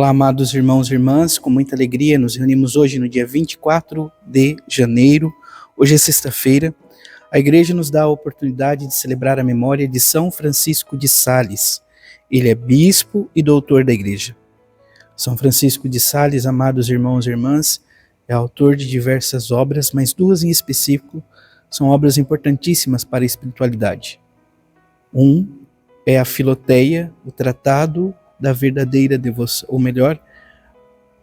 Olá, amados irmãos e irmãs, com muita alegria nos reunimos hoje no dia 24 de janeiro. Hoje é sexta-feira. A igreja nos dá a oportunidade de celebrar a memória de São Francisco de Sales. Ele é bispo e doutor da igreja. São Francisco de Sales, amados irmãos e irmãs, é autor de diversas obras, mas duas em específico são obras importantíssimas para a espiritualidade. Um é a Filoteia, o Tratado da Verdadeira Devoção, ou melhor,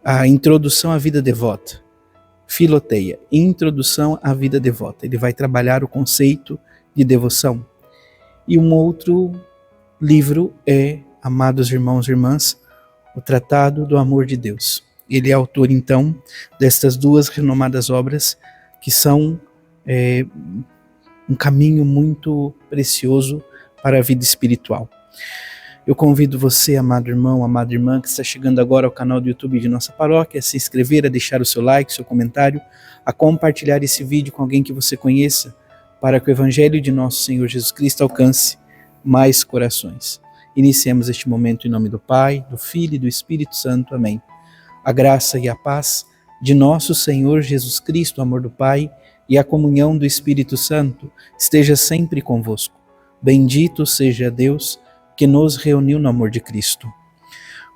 a Introdução à Vida Devota. Filoteia, Introdução à Vida Devota. Ele vai trabalhar o conceito de devoção. E um outro livro é, amados irmãos e irmãs, o Tratado do Amor de Deus. Ele é autor, então, destas duas renomadas obras que são um caminho muito precioso para a vida espiritual. Eu convido você, amado irmão, amada irmã, que está chegando agora ao canal do YouTube de nossa paróquia, a se inscrever, a deixar o seu like, seu comentário, a compartilhar esse vídeo com alguém que você conheça, para que o Evangelho de nosso Senhor Jesus Cristo alcance mais corações. Iniciemos este momento em nome do Pai, do Filho e do Espírito Santo. Amém. A graça e a paz de nosso Senhor Jesus Cristo, o amor do Pai e a comunhão do Espírito Santo esteja sempre convosco. Bendito seja Deus que nos reuniu no amor de Cristo.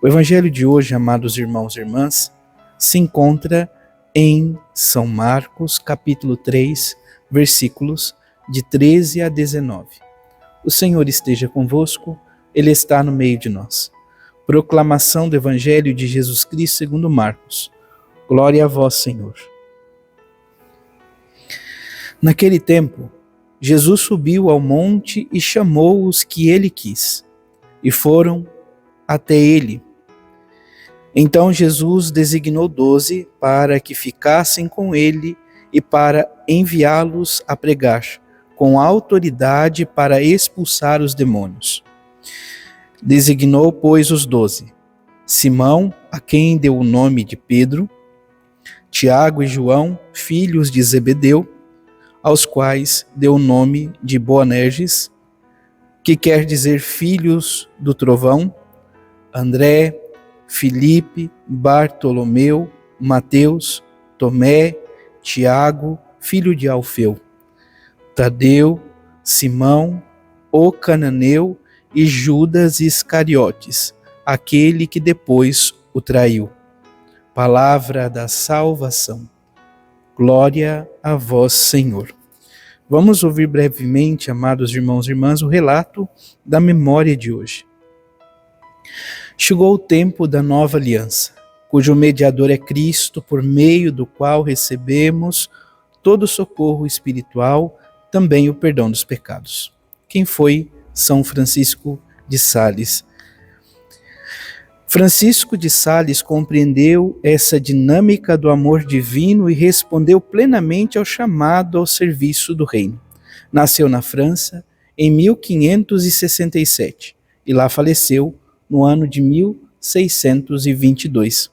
O Evangelho de hoje, amados irmãos e irmãs, se encontra em São Marcos, capítulo 3, versículos de 13 a 19. O Senhor esteja convosco, Ele está no meio de nós. Proclamação do Evangelho de Jesus Cristo segundo Marcos. Glória a vós, Senhor. Naquele tempo, Jesus subiu ao monte e chamou os que ele quis, e foram até ele. Então Jesus designou 12 para que ficassem com ele e para enviá-los a pregar, com autoridade para expulsar os demônios. Designou, pois, os 12: Simão, a quem deu o nome de Pedro, Tiago e João, filhos de Zebedeu, aos quais deu o nome de Boanerges, que quer dizer filhos do trovão, André, Filipe, Bartolomeu, Mateus, Tomé, Tiago, filho de Alfeu, Tadeu, Simão, o cananeu e Judas Iscariotes, aquele que depois o traiu. Palavra da salvação. Glória a vós, Senhor. Vamos ouvir brevemente, amados irmãos e irmãs, o relato da memória de hoje. Chegou o tempo da nova aliança, cujo mediador é Cristo, por meio do qual recebemos todo o socorro espiritual, também o perdão dos pecados. Quem foi São Francisco de Sales? Francisco de Sales compreendeu essa dinâmica do amor divino e respondeu plenamente ao chamado ao serviço do reino. Nasceu na França em 1567 e lá faleceu no ano de 1622.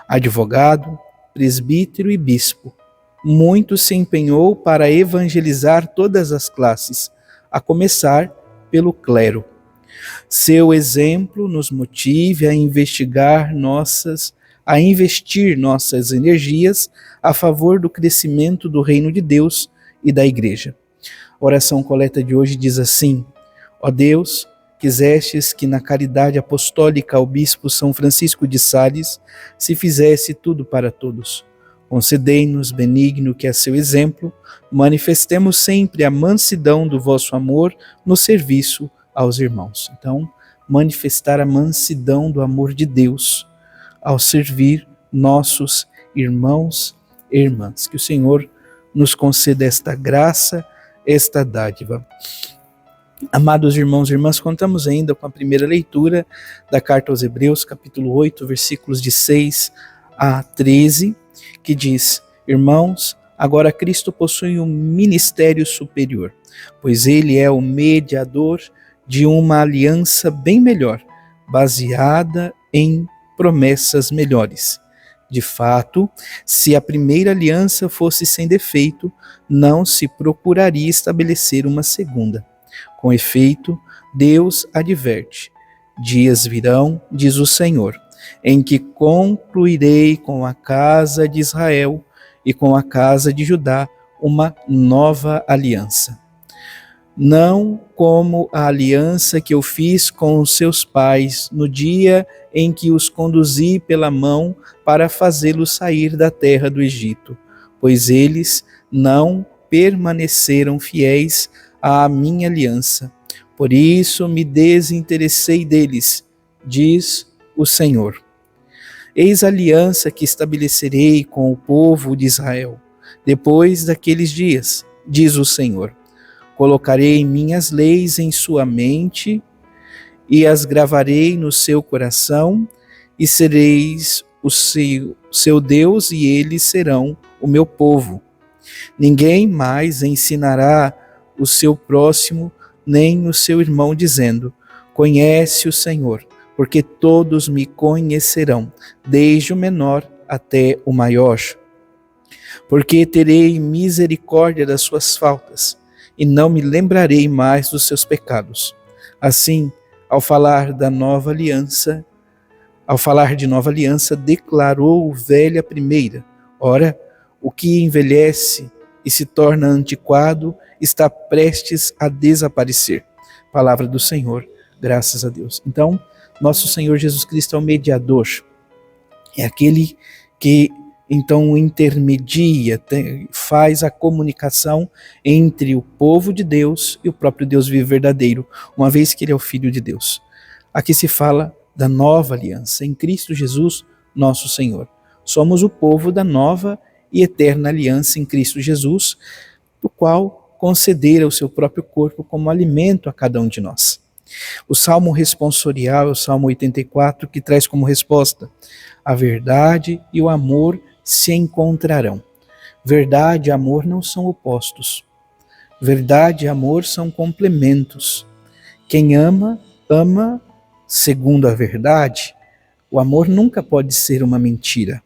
Advogado, presbítero e bispo, muito se empenhou para evangelizar todas as classes, a começar pelo clero. Seu exemplo nos motive a investir nossas energias a favor do crescimento do reino de Deus e da Igreja. A oração coleta de hoje diz assim: ó Deus, quisestes que na caridade apostólica ao bispo São Francisco de Sales se fizesse tudo para todos. Concedei-nos, benigno, que a seu exemplo manifestemos sempre a mansidão do vosso amor no serviço aos irmãos. Então, manifestar a mansidão do amor de Deus ao servir nossos irmãos e irmãs. Que o Senhor nos conceda esta graça, esta dádiva. Amados irmãos e irmãs, contamos ainda com a primeira leitura da carta aos Hebreus, capítulo 8, versículos de 6 a 13, que diz: Irmãos, agora Cristo possui um ministério superior, pois ele é o mediador de uma aliança bem melhor, baseada em promessas melhores. De fato, se a primeira aliança fosse sem defeito, não se procuraria estabelecer uma segunda. Com efeito, Deus adverte: dias virão, diz o Senhor, em que concluirei com a casa de Israel e com a casa de Judá uma nova aliança. Não como a aliança que eu fiz com os seus pais no dia em que os conduzi pela mão para fazê-los sair da terra do Egito, pois eles não permaneceram fiéis à minha aliança. Por isso me desinteressei deles, diz o Senhor. Eis a aliança que estabelecerei com o povo de Israel, depois daqueles dias, diz o Senhor. Colocarei minhas leis em sua mente e as gravarei no seu coração, e sereis o seu Deus e eles serão o meu povo. Ninguém mais ensinará o seu próximo nem o seu irmão dizendo: conhece o Senhor, porque todos me conhecerão, desde o menor até o maior. Porque terei misericórdia das suas faltas e não me lembrarei mais dos seus pecados. Assim, ao falar de nova aliança, declarou velha primeira. Ora, o que envelhece e se torna antiquado está prestes a desaparecer. Palavra do Senhor, graças a Deus. Então, nosso Senhor Jesus Cristo é o mediador, é aquele que então intermedia, faz a comunicação entre o povo de Deus e o próprio Deus vivo verdadeiro, uma vez que ele é o Filho de Deus. Aqui se fala da nova aliança em Cristo Jesus, nosso Senhor. Somos o povo da nova e eterna aliança em Cristo Jesus, do qual concedera o seu próprio corpo como alimento a cada um de nós. O salmo responsorial é o salmo 84, que traz como resposta: a verdade e o amor se encontrarão. Verdade e amor não são opostos. Verdade e amor são complementos. Quem ama, ama segundo a verdade. O amor nunca pode ser uma mentira.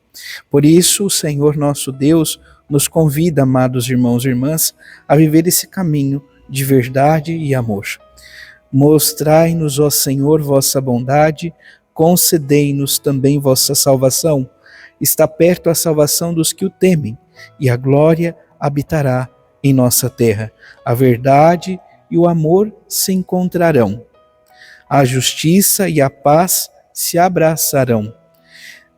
Por isso, o Senhor nosso Deus nos convida, amados irmãos e irmãs, a viver esse caminho de verdade e amor. Mostrai-nos, ó Senhor, vossa bondade, concedei-nos também vossa salvação. Está perto a salvação dos que o temem, e a glória habitará em nossa terra. A verdade e o amor se encontrarão. A justiça e a paz se abraçarão.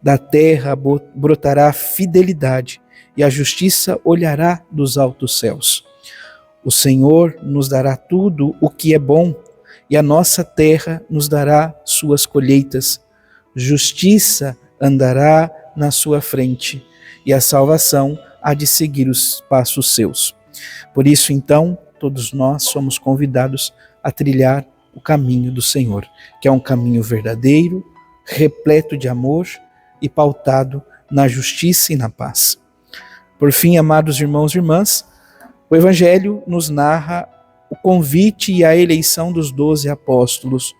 Da terra brotará fidelidade, e a justiça olhará dos altos céus. O Senhor nos dará tudo o que é bom, e a nossa terra nos dará suas colheitas. Justiça andará na sua frente, e a salvação há de seguir os passos seus. Por isso, então, todos nós somos convidados a trilhar o caminho do Senhor, que é um caminho verdadeiro, repleto de amor e pautado na justiça e na paz. Por fim, amados irmãos e irmãs, o Evangelho nos narra o convite e a eleição dos 12 apóstolos.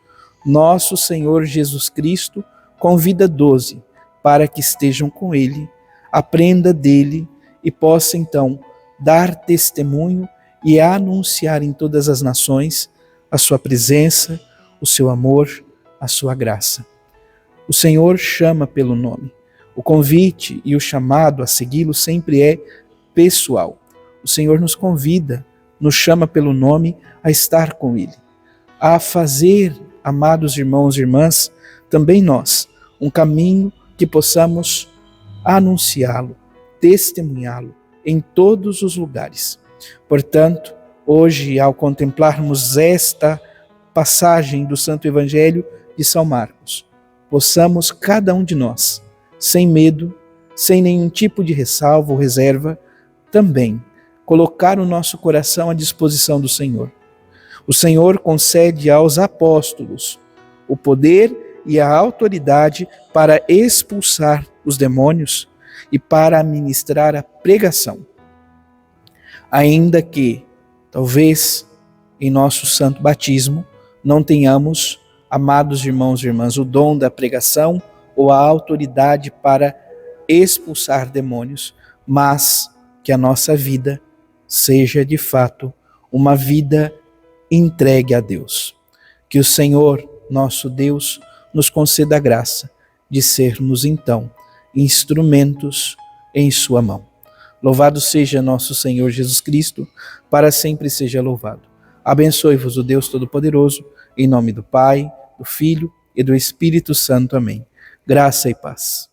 Nosso Senhor Jesus Cristo convida 12 para que estejam com Ele, aprenda dele e possa então dar testemunho e anunciar em todas as nações a sua presença, o seu amor, a sua graça. O Senhor chama pelo nome. O convite e o chamado a segui-lo sempre é pessoal. O Senhor nos convida, nos chama pelo nome a estar com Ele, a fazer, amados irmãos e irmãs, também nós, um caminho que possamos anunciá-lo, testemunhá-lo em todos os lugares. Portanto, hoje, ao contemplarmos esta passagem do Santo Evangelho de São Marcos, possamos cada um de nós, sem medo, sem nenhum tipo de ressalva ou reserva, também colocar o nosso coração à disposição do Senhor. O Senhor concede aos apóstolos o poder e a autoridade para expulsar os demônios e para administrar a pregação. Ainda que, talvez, em nosso santo batismo, não tenhamos, amados irmãos e irmãs, o dom da pregação ou a autoridade para expulsar demônios, mas que a nossa vida seja, de fato, uma vida entregue a Deus. Que o Senhor, nosso Deus, nos conceda a graça de sermos, então, instrumentos em sua mão. Louvado seja nosso Senhor Jesus Cristo, para sempre seja louvado. Abençoe-vos o Deus Todo-Poderoso, em nome do Pai, do Filho e do Espírito Santo. Amém. Graça e paz.